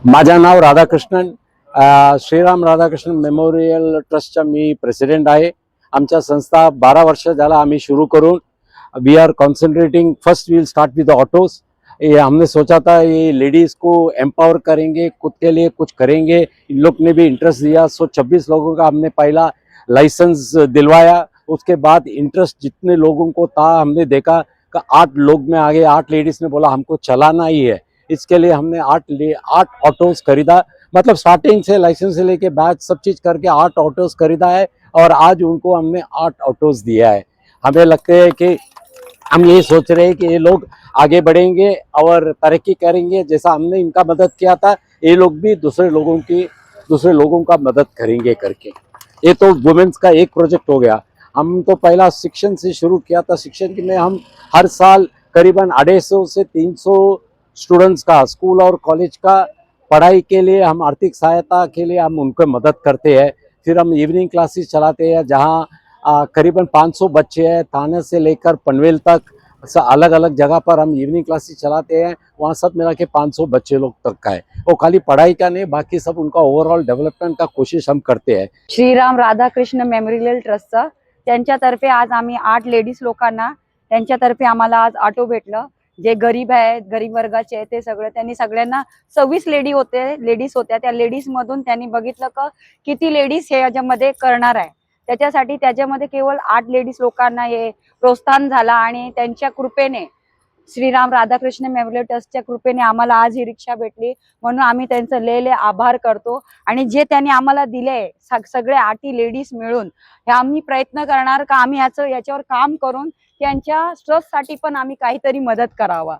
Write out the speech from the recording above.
माझं नाव राधाकृष्णन. श्रीराम राधाकृष्णन मेमोरियल ट्रस्टचा मी प्रेसिडेंट आहे. आमच्या संस्था 12 वर्ष झाला आम्ही शुरू करून we are concentrating first will start with autos. ये हमने सोचा था ये लेडीज़ को एम्पावर करेंगे, खुद के लिए कुछ करेंगे. इन लोग ने भी इंटरेस्ट दिया. 26 लोगों का हमने पहला लाइसेंस दिलवाया. उसके बाद इंटरेस्ट जितने लोगों को था हमने देखा कि 8 लोग में आगे 8 लेडीज़ ने बोला हमको चलाना ही है. इसके लिए हमने 8 ऑटोज खरीदा. मतलब स्टार्टिंग से लाइसेंस से लेके बैच सब चीज़ करके 8 ऑटोज खरीदा है और आज उनको हमने 8 ऑटोज दिया है. हमें लगता है कि हम ये सोच रहे हैं कि ये लोग आगे बढ़ेंगे और तरक्की करेंगे. जैसा हमने इनका मदद किया था ये लोग भी दूसरे लोगों का मदद करेंगे करके. ये तो वुमेन्स का एक प्रोजेक्ट हो गया. हम तो पहला शिक्षण से शुरू किया था. शिक्षण में हम हर साल करीबन 250 से 300 स्टूडेंट्स का स्कूल और कॉलेज का पढ़ाई के लिए हम आर्थिक सहायता के लिए हम उनको मदद करते हैं. फिर हम इवनिंग क्लासेस चलाते हैं जहां करीबन 500 बच्चे हैं. थाने से लेकर पनवेल तक अलग अलग जगह पर हम इवनिंग क्लासेस चलाते हैं. वहाँ सब मिला के 500 बच्चे लोग तक का है. वो खाली पढ़ाई का नहीं, बाकी सब उनका ओवरऑल डेव्हलपमेंट का कोशिश हम करते हैं. श्रीराम राधाकृष्ण मेमोरियल ट्रस्टचा त्यांच्यातर्फे आज आम्ही 8 लेडीज लोकांना त्यांच्यातर्फे आम्हाला आज ऑटो भेटलं. जे गरीब आहेत, गरीब वर्गाचे आहे, ते त्यांनी सगळ्यांना 26 लेडीज होत्या. त्या लेडीज मधून त्यांनी बघितलं का किती लेडीज हे याच्यामध्ये करणार आहे. त्याच्यासाठी त्याच्यामध्ये केवळ 8 लेडीज लोकांना हे प्रोत्साहन झाला आणि त्यांच्या कृपेने श्रीराम राधाकृष्ण मेमोरियल ट्रस्टच्या कृपेने आम्हाला आज ही रिक्षा भेटली. म्हणून आम्ही त्यांचं लय आभार करतो. आणि जे त्यांनी आम्हाला दिले सगळे 8 लेडीज मिळून हे आम्ही प्रयत्न करणार का आम्ही याच्यावर काम करून त्यांच्या ट्रस्ट साठी पण आम्ही काहीतरी मदत करावा.